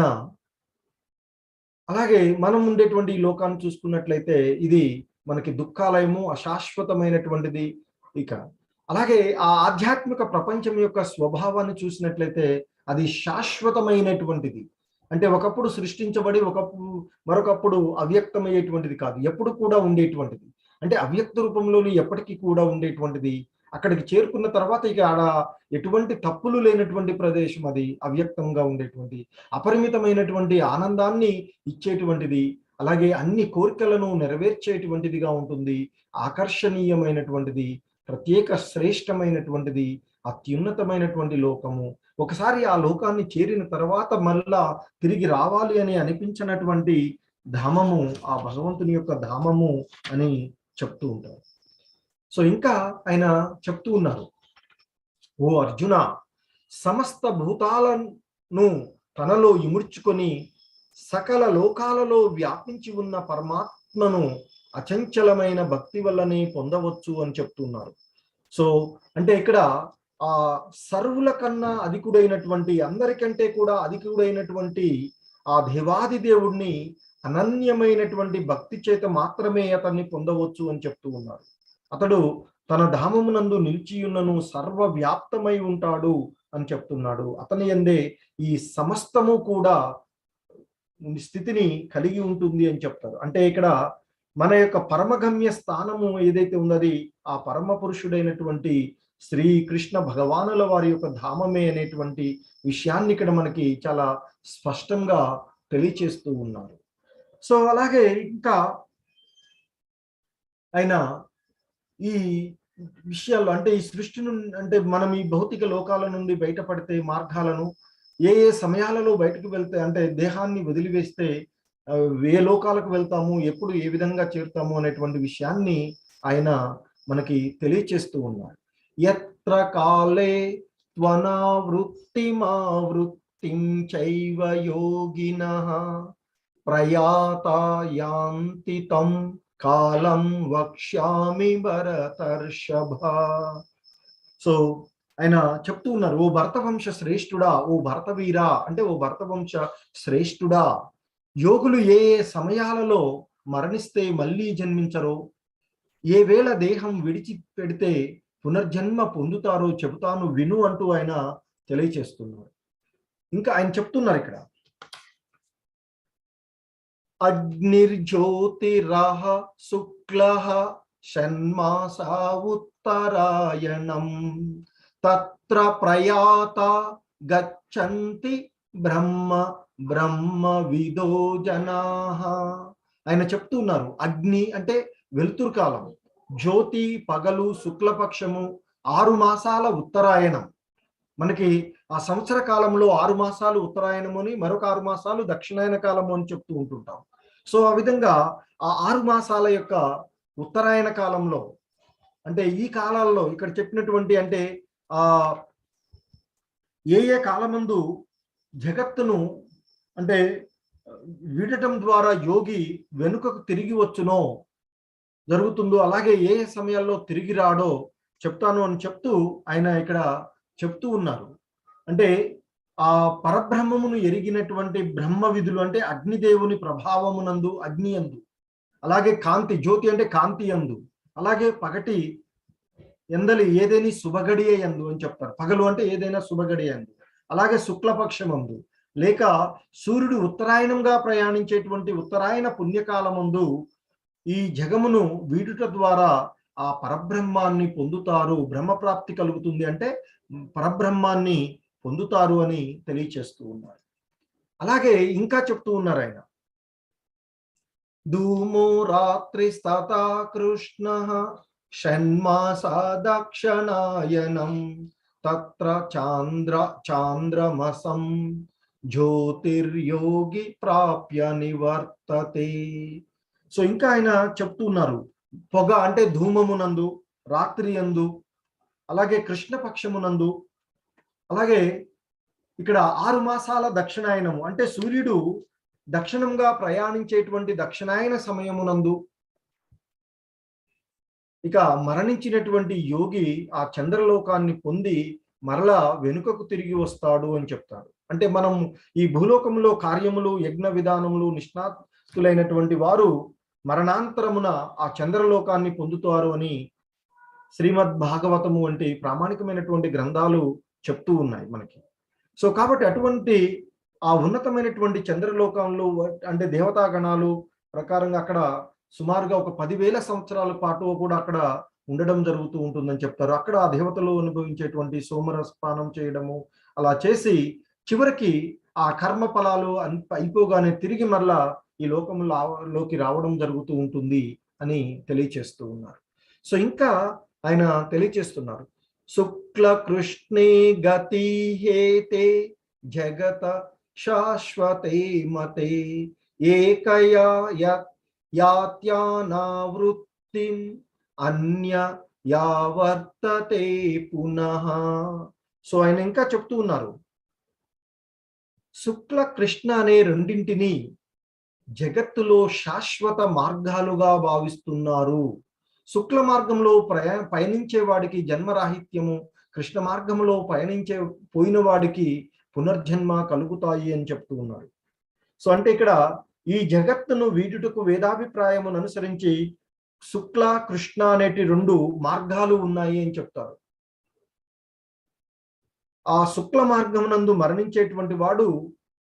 అలాగే మనం ఉండేటువంటి ఈ లోకాన్ని చూసుకున్నట్లయితే ఇది మనకి దుఃఖాలయము, అశాశ్వతమైనటువంటిది. ఇక అలాగే ఆ ఆధ్యాత్మిక ప్రపంచం యొక్క స్వభావాన్ని చూసినట్లయితే అది శాశ్వతమైనటువంటిది. అంటే ఒకప్పుడు సృష్టించబడి మరొకప్పుడు అవ్యక్తమయ్యేటువంటిది కాదు, ఎప్పుడు కూడా ఉండేటువంటిది. అంటే అవ్యక్త రూపంలోని ఎప్పటికీ కూడా ఉండేటువంటిది. అక్కడికి చేరుకున్న తర్వాత ఇక ఆడ ఎటువంటి తప్పులు లేనటువంటి ప్రదేశం, అది అవ్యక్తంగా ఉండేటువంటి అపరిమితమైనటువంటి ఆనందాన్ని ఇచ్చేటువంటిది, అలాగే అన్ని కోరికలను నెరవేర్చేటువంటిదిగా ఉంటుంది, ఆకర్షణీయమైనటువంటిది, ప్రత్యేక శ్రేష్టమైనటువంటిది, అత్యున్నతమైనటువంటి లోకము. ఒకసారి ఆ లోకాన్ని చేరిన తర్వాత మళ్ళా తిరిగి రావాలి అని అనిపించినటువంటి ధామము ఆ భగవంతుని యొక్క ధామము అని చెప్తూ ఉంటారు. సో ఇంకా ఆయన చెప్తూ ఉన్నారు, ఓ అర్జున, సమస్త భూతాలను తనలో ఇముడ్చుకొని సకల లోకాలలో వ్యాపించి ఉన్న పరమాత్మను అచంచలమైన భక్తి వల్లనే పొందవచ్చు అని చెప్తున్నారు. సో అంటే ఇక్కడ ఆ సర్వుల కన్నా అధికుడైనటువంటి, అందరికంటే కూడా అధికుడైనటువంటి ఆ దేవాది దేవుణ్ణి అనన్యమైనటువంటి భక్తి చేత మాత్రమే అతన్ని పొందవచ్చు అని చెప్తూ ఉన్నారు. అతడు తన ధామమునందు నిలిచియున్నను సర్వవ్యాప్తమై ఉంటాడు అని చెప్తున్నాడు. అతని యందే ఈ సమస్తము కూడా స్థితిని కలిగి ఉంటుంది అని చెప్తారు. అంటే ఇక్కడ మన యొక్క పరమగమ్య స్థానము ఏదైతే ఉన్నది ఆ పరమ పురుషుడైనటువంటి శ్రీకృష్ణ భగవానుల వారి యొక్క ధామమే అనేటువంటి విషయాన్ని ఇక్కడ మనకి చాలా స్పష్టంగా తెలియచేస్తూ ఉన్నారు. సో అలాగే ఇంకా ఆయన ఈ విషయాల్లో అంటే ఈ సృష్టి నుండి, అంటే మనం ఈ భౌతిక లోకాల నుండి బయటపడితే మార్గాలను, ఏ ఏ సమయాలలో బయటకు వెళ్తే, అంటే దేహాన్ని వదిలివేస్తే ఏ లోకాలకు వెళ్తాము, ఎప్పుడు ఏ విధంగా చేరుతాము అనేటువంటి విషయాన్ని ఆయన మనకి తెలియచేస్తూ ఉన్నారు. యత్ర కాలే త్వనావృత్తిమావృత్తిం చైవ యోగినః ప్రయాతా యాంతి తం కాలం వక్ష్యామి భరతర్షభ. సో ఆయన చెప్తూ ఉన్నారు, ఓ భరతవంశ శ్రేష్ఠుడా, ఓ భరతవీరా, అంటే ఓ భరతవంశ శ్రేష్ఠుడా, యోగులు ఏ ఏ సమయాలలో మరణిస్తే మళ్ళీ జన్మించరో, ఏ వేళ దేహం విడిచి పెడితే పునర్జన్మ పొందుతారో చెబుతాను విను అంటూ ఆయన తెలియచేస్తున్నారు. ఇంకా ఆయన చెప్తున్నారు ఇక్కడ, అగ్నిర్జ్యోతిరః శుక్లః షణ్మాసా ఉత్తరాయణం తత్ర ప్రయాత గచ్చంతి బ్రహ్మ విదో జనాః. ఆయన చెప్తున్నారు, అగ్ని అంటే వెలుతురు కాలం, జ్యోతి పగలు, శుక్లపక్షము, 6 మాసాల ఉత్తరాయణం. మనకి ఆ సంవత్సర కాలంలో 6 మాసాలు ఉత్తరాయణము అని, మరొక 6 మాసాలు దక్షిణాయన కాలము అని చెప్తూ ఉంటుంటాం. సో ఆ విధంగా ఆ 6 మాసాల యొక్క ఉత్తరాయణ కాలంలో అంటే ఈ కాలాల్లో ఇక్కడ చెప్పినటువంటి అంటే ఆ ఏ ఏ కాలమందు జగత్తును అంటే వీడటం ద్వారా యోగి వెనుకకు తిరిగి వచ్చునో జరుగుతుందో, అలాగే ఏ ఏ సమయాల్లో తిరిగి రాడో చెప్తాను అని చెప్తూ ఆయన ఇక్కడ చెప్తూ ఉన్నారు. అంటే ఆ పరబ్రహ్మమును ఎరిగినటువంటి బ్రహ్మ విధులు అంటే అగ్నిదేవుని ప్రభావమునందు అగ్ని యందు, అలాగే కాంతి జ్యోతి అంటే కాంతి యందు, అలాగే పగటి ఎందలి ఏదేని శుభగడియ యందు అని చెప్తారు. పగలు అంటే ఏదైనా శుభగడియ యందు, అలాగే శుక్లపక్షమందు, లేక సూర్యుడు ఉత్తరాయణంగా ప్రయాణించేటువంటి ఉత్తరాయణ పుణ్యకాలమందు ఈ జగమును వీడుట ద్వారా ఆ పరబ్రహ్మాన్ని పొందుతారు, బ్రహ్మప్రాప్తి కలుగుతుంది అంటే పరబ్రహ్మాన్ని పొందుతారు అని తెలియచేస్తూ ఉన్నారు. అలాగే ఇంకా చెప్తూ ఉన్నారు ఆయన, ధూమో రాత్రి స్తతా కృష్ణ షణ్మాసా దక్షిణాయనం తత్ర చాంద్రమసం జ్యోతిర్యోగి ప్రాప్య నివర్తతే. సో ఇంకా ఆయన చెప్తున్నారు, పొగ అంటే ధూమమునందు, రాత్రి యందు, అలాగే కృష్ణపక్షమునందు, అలాగే ఇక్కడ 6 మాసాల దక్షిణాయనము అంటే సూర్యుడు దక్షిణంగా ప్రయాణించేటువంటి దక్షిణాయన సమయమునందు ఇక మరణించినటువంటి యోగి ఆ చంద్రలోకాన్ని పొంది మరలా వెనుకకు తిరిగి వస్తాడు అని చెప్తారు. అంటే మనం ఈ భూలోకంలో కార్యములు యజ్ఞ విధానములు నిష్ణాతులైనటువంటి వారు మరణాంతరమున ఆ చంద్రలోకాన్ని పొందుతారు అని శ్రీమద్ భాగవతము వంటి ప్రామాణికమైనటువంటి గ్రంథాలు చెప్తూ ఉన్నాయి మనకి. సో కాబట్టి అటువంటి ఆ ఉన్నతమైనటువంటి చంద్రలోకంలో అంటే దేవతాగణాలు ప్రకారంగా అక్కడ సుమారుగా ఒక 10,000 సంవత్సరాల పాటు కూడా అక్కడ ఉండడం జరుగుతూ ఉంటుందని చెప్తారు. అక్కడ ఆ దేవతలు అనుభవించేటువంటి సోమరసపానం చేయడము అలా చేసి చివరికి ఆ కర్మ ఫలాలు అయిపోగానే తిరిగి మరలా ఈ లోకంలోకి రావడం జరుగుతూ ఉంటుంది అని తెలియచేస్తూ ఉన్నారు. సో ఇంకా ఆయన తెలియచేస్తున్నారు, శుక్ల కృష్ణే గతి హేతే జగత శాశ్వతే మతే ఏకయా యాత్యానావృత్తిం అన్య యావర్తతే పునః. సో ఆయన ఇంకా చెప్తూ ఉన్నారు, శుక్ల కృష్ణ అనే రెండింటిని జగత్తులో శాశ్వత మార్గాలుగా భావిస్తున్నారు. శుక్ల మార్గంలో పయనించే వాడికి జన్మరాహిత్యము, కృష్ణ మార్గంలో పోయిన వాడికి పునర్జన్మ కలుగుతాయి అని చెప్తూ ఉన్నారు. సో అంటే ఇక్కడ ఈ జగత్తును వీడుటకు వేదాభిప్రాయమును అనుసరించి శుక్ల కృష్ణ అనేటి 2 మార్గాలు ఉన్నాయి అని చెప్తారు. ఆ శుక్ల మార్గమునందు మరణించేటువంటి వాడు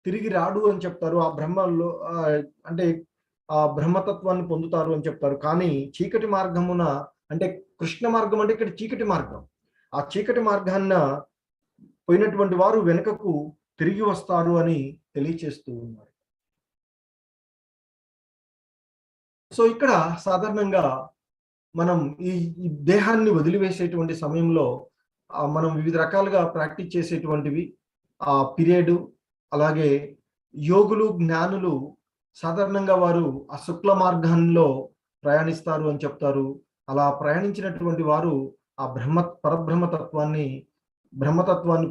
తిరిగి రాడు అని చెప్తారు. ఆ బ్రహ్మలో అంటే ఆ బ్రహ్మతత్వాన్ని పొందుతారు అని చెప్తారు. కానీ చీకటి మార్గమున అంటే కృష్ణ మార్గం అంటే ఇక్కడ చీకటి మార్గం, ఆ చీకటి మార్గాన్న పోయినటువంటి వారు వెనుకకు తిరిగి వస్తారు అని తెలియచేస్తూ ఉన్నారు. సో ఇక్కడ సాధారణంగా మనం ఈ దేహాన్ని వదిలివేసేటువంటి సమయంలో మనం వివిధ రకాలుగా ప్రాక్టీస్ చేసేటువంటివి ఆ పీరియడ్, అలాగే యోగులు జ్ఞానులు సాధారణంగా వారు ఆ శుక్ల మార్గంలో ప్రయాణిస్తారు అని చెప్తారు. అలా ప్రయాణించినటువంటి వారు ఆ బ్రహ్మతత్వాన్ని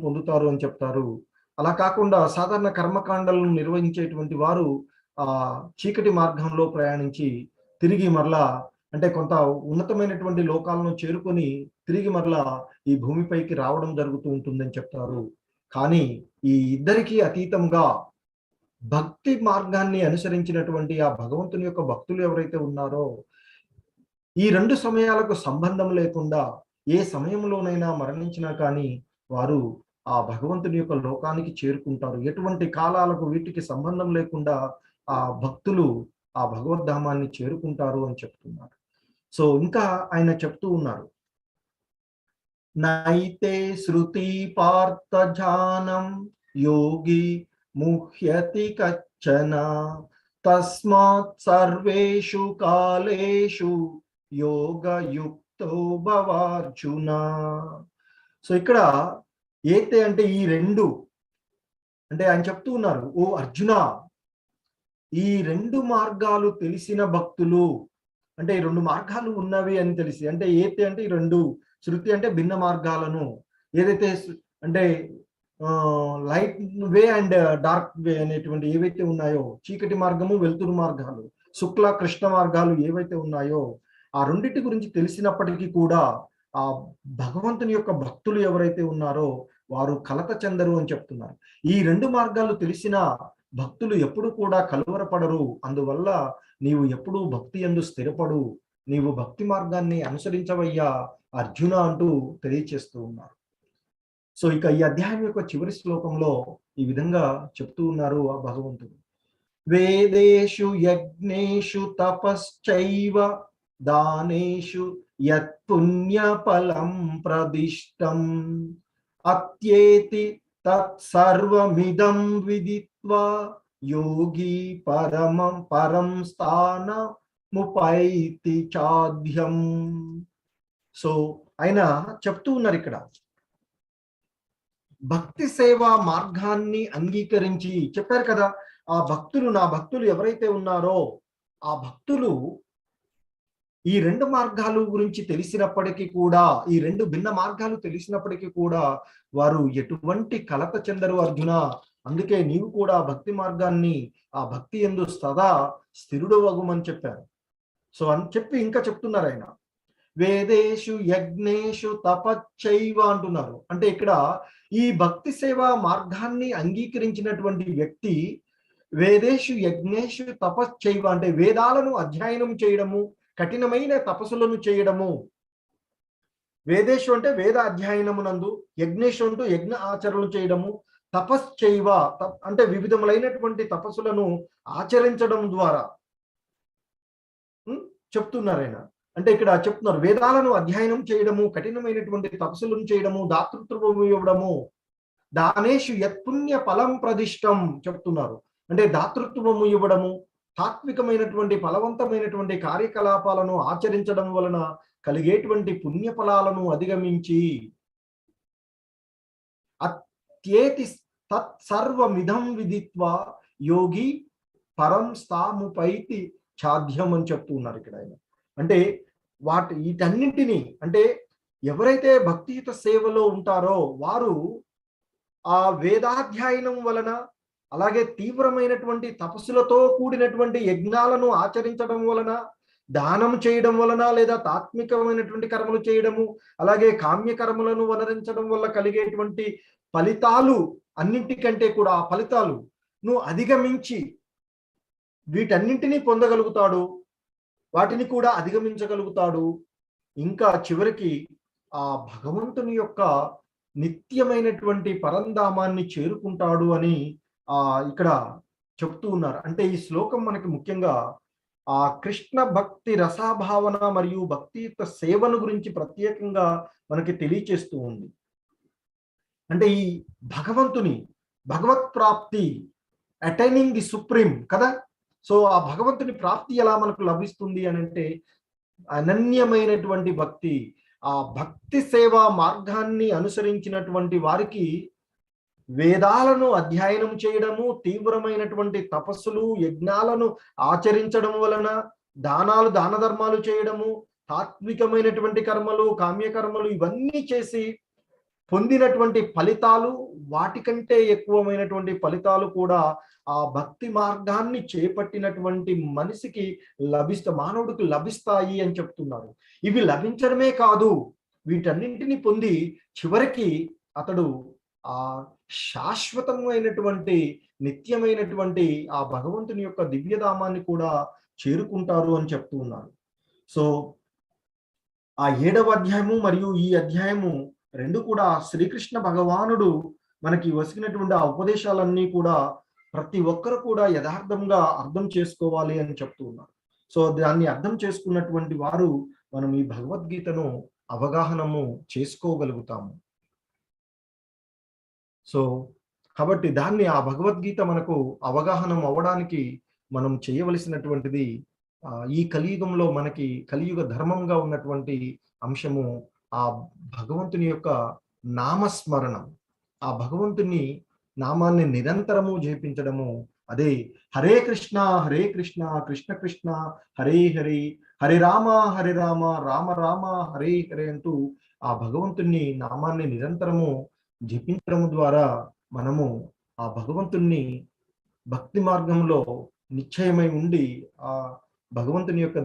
పొందుతారు అని చెప్తారు. అలా కాకుండా సాధారణ కర్మకాండలను నిర్వహించేటువంటి వారు ఆ చీకటి మార్గంలో ప్రయాణించి తిరిగి మరలా అంటే కొంత ఉన్నతమైనటువంటి లోకాలను చేరుకొని తిరిగి మరలా ఈ భూమిపైకి రావడం జరుగుతూ ఉంటుందని చెప్తారు. కానీ ఈ ఇద్దరికి అతీతంగా భక్తి మార్గాన్ని అనుసరించినటువంటి ఆ భగవంతుని యొక్క భక్తులు ఎవరైతే ఉన్నారో ఈ 2 సమయాలకు సంబంధం లేకుండా ఏ సమయంలోనైనా మరణించినా కానీ వారు ఆ భగవంతుని యొక్క లోకానికి చేరుకుంటారు. ఎటువంటి కాలాలకు వీటికి సంబంధం లేకుండా ఆ భక్తులు ఆ భగవద్ధామాన్ని చేరుకుంటారు అని చెప్తున్నారు. సో ఇంకా ఆయన చెప్తూ ఉన్నారు, నైతే శృతి పార్థ జానం యోగి ముహ్యతి కచ్చన తస్మాత్ సర్వేషు కాలేషు యోగయుక్తో భవార్జున. సో ఇక్కడ ఏతే అంటే ఈ 2 అంటే ఆయన చెప్తూ ఉన్నారు, ఓ అర్జున ఈ 2 మార్గాలు తెలిసిన భక్తులు అంటే ఈ రెండు మార్గాలు ఉన్నవి అని తెలిసి, అంటే ఏంటి అంటే ఈ రెండు, శృతి అంటే భిన్న మార్గాలను, ఏదైతే అంటే లైట్ వే అండ్ డార్క్ వే అనేటువంటి ఏవైతే ఉన్నాయో, చీకటి మార్గము వెలుతురు మార్గాలు, శుక్ల కృష్ణ మార్గాలు ఏవైతే ఉన్నాయో, ఆ రెండింటి గురించి తెలిసినప్పటికీ కూడా ఆ భగవంతుని యొక్క భక్తులు ఎవరైతే ఉన్నారో వారు కలత చెందరు అని చెప్తున్నారు. ఈ రెండు మార్గాలు తెలిసిన భక్తులు ఎప్పుడు కూడా కలవరపడరు. అందువల్ల నీవు ఎప్పుడూ భక్తి యందు స్థిరపడు, నీవు భక్తి మార్గాన్ని అనుసరించవయ్యా అర్జున అంటూ తెలియచేస్తూ ఉన్నారు. సో ఇక ఈ అధ్యాయం యొక్క చివరి శ్లోకంలో ఈ విధంగా చెప్తూ ఉన్నారు ఆ భగవంతుడు. వేదేషు యజ్ఞేషు తపశ్చైవ దానేషు యత్ పుణ్య ఫలం ప్రదిష్టం అత్యేతి తత్ సర్వమిదం విదిత్వా యోగి పరం స్థానముపైతి చాధ్యం. సో ఆయన చెప్తూ ఉన్నారు ఇక్కడ, భక్తి సేవా మార్గాన్ని అంగీకరించి చెప్పారు కదా, ఆ భక్తులు, నా భక్తులు ఎవరైతే ఉన్నారో ఆ భక్తులు ఈ రెండు మార్గాలు గురించి తెలిసినప్పటికీ కూడా, ఈ రెండు భిన్న మార్గాలు తెలిసినప్పటికీ కూడా వారు ఎటువంటి కలత చెందరు అర్జున. అందుకే నీవు కూడా భక్తి మార్గాన్ని, ఆ భక్తి యందు సదా స్థిరుడు వగుమని చెప్పారు. సో అని చెప్పి ఇంకా చెప్తున్నారు ఆయన, వేదేషు యజ్ఞేషు తపశ్చైవ అంటున్నారు. అంటే ఇక్కడ ఈ భక్తి సేవా మార్గాన్ని అంగీకరించినటువంటి వ్యక్తి వేదేషు యజ్ఞేషు తపశ్చైవ అంటే వేదాలను అధ్యయనం చేయడము, కఠినమైన తపస్సులను చేయడము. వేదేషు అంటే వేద అధ్యయనమునందు, యజ్ఞేషు అంటూ యజ్ఞ ఆచరణలు చేయడము, తపశ్చైవ అంటే వివిధములైనటువంటి తపస్సులను ఆచరించడం ద్వారా చెప్తున్నారు ఆయన. అంటే ఇక్కడ చెప్తున్నారు, వేదాలను అధ్యయనం చేయడము, కఠినమైనటువంటి తపస్సులను చేయడము, దాతృత్వము ఇవ్వడము, దానేషు యత్పుణ్య ఫలం ప్రదిష్టం చెప్తున్నారు. అంటే దాతృత్వము ఇవ్వడము, తాత్వికమైనటువంటి ఫలవంతమైనటువంటి కార్యకలాపాలను ఆచరించడం వలన కలిగేటువంటి పుణ్య ఫలాలను అధిగమించి అత్యేతి తత్సర్వమిదం విదిత్వా యోగి పరం స్థాముపైతి చాధ్యం అని చెప్తూ ఉన్నారు ఇక్కడ ఆయన. అంటే వీటన్నింటినీ, అంటే ఎవరైతే భక్తియుత సేవలో ఉంటారో వారు ఆ వేదాధ్యయనం వలన, అలాగే తీవ్రమైనటువంటి తపస్సులతో కూడినటువంటి యజ్ఞాలను ఆచరించడం వలన, దానం చేయడం వలన, లేదా తాత్వికమైనటువంటి కర్మలు చేయడము, అలాగే కామ్యకర్మలను వనరించడం వల్ల కలిగేటువంటి ఫలితాలు అన్నింటికంటే కూడా ఆ ఫలితాలను అధిగమించి వీటన్నింటినీ పొందగలుగుతాడు, వాటిని కూడా అధిగమించగలుగుతాడు. ఇంకా చివరికి ఆ భగవంతుని యొక్క నిత్యమైనటువంటి పరంధామాన్ని చేరుకుంటాడు అని ఇక్కడ చెప్తూ ఉన్నారు. అంటే ఈ శ్లోకం మనకి ముఖ్యంగా ఆ కృష్ణ భక్తి రసాభావన మరియు భక్తియుక్త సేవను గురించి ప్రత్యేకంగా మనకి తెలియచేస్తూ ఉంది. అంటే ఈ భగవంతుని భగవత్ ప్రాప్తి, అటైనింగ్ ది సుప్రీం కదా. సో ఆ భగవంతుని ప్రాప్తి ఎలా మనకు లభిస్తుంది అని అంటే అనన్యమైనటువంటి భక్తి, ఆ భక్తి సేవా మార్గాన్ని అనుసరించినటువంటి వారికి వేదాలను అధ్యయనం చేయడము, తీవ్రమైనటువంటి తపస్సులు యజ్ఞాలను ఆచరించడం వలన, దాన ధర్మాలు చేయడము, తాత్వికమైనటువంటి కర్మలు, కామ్యకర్మలు ఇవన్నీ చేసి పొందినటువంటి ఫలితాలు, వాటికంటే ఎక్కువమైనటువంటి ఫలితాలు కూడా ఆ భక్తి మార్గాన్ని చేపట్టినటువంటి మనిషికి మానవుడికి లభిస్తాయి అని చెప్తున్నారు. ఇవి లభించడమే కాదు, వీటన్నింటినీ పొంది చివరికి అతడు ఆ శాశ్వతమైనటువంటి నిత్యమైనటువంటి ఆ భగవంతుని యొక్క దివ్యధామాన్ని కూడా చేరుకుంటారు అని చెప్తూ ఉన్నారు. సో ఆ 7వ అధ్యాయము మరియు ఈ అధ్యాయము రెండు కూడా శ్రీకృష్ణ భగవానుడు మనకి వసిగినటువంటి ఆ ఉపదేశాలన్నీ కూడా ప్రతి ఒక్కరు కూడా యథార్థంగా అర్థం చేసుకోవాలి అని చెప్తూ ఉన్నారు. సో దాన్ని అర్థం చేసుకున్నటువంటి వారు మనం ఈ భగవద్గీతను అవగాహనము చేసుకోగలుగుతాము. సో కాబట్టి దాన్ని, ఆ భగవద్గీత మనకు అవగాహన అవ్వడానికి మనం చేయవలసినటువంటిది ఈ కలియుగంలో మనకి కలియుగ ధర్మంగా ఉన్నటువంటి అంశము ఆ భగవంతుని యొక్క నామస్మరణం, ఆ భగవంతుని నామాన్ని నిరంతరము జపించడము, అదే హరే కృష్ణ కృష్ణ కృష్ణ హరే హరే, హరే రామ రామ రామ హరే హరే అంటూ ఆ భగవంతుని నామాన్ని నిరంతరము జపించడం ద్వారా మనము ఆ భగవంతుణ్ణి భక్తి మార్గంలో నిశ్చయమై ఉండి ఆ భగవంతుని యొక్క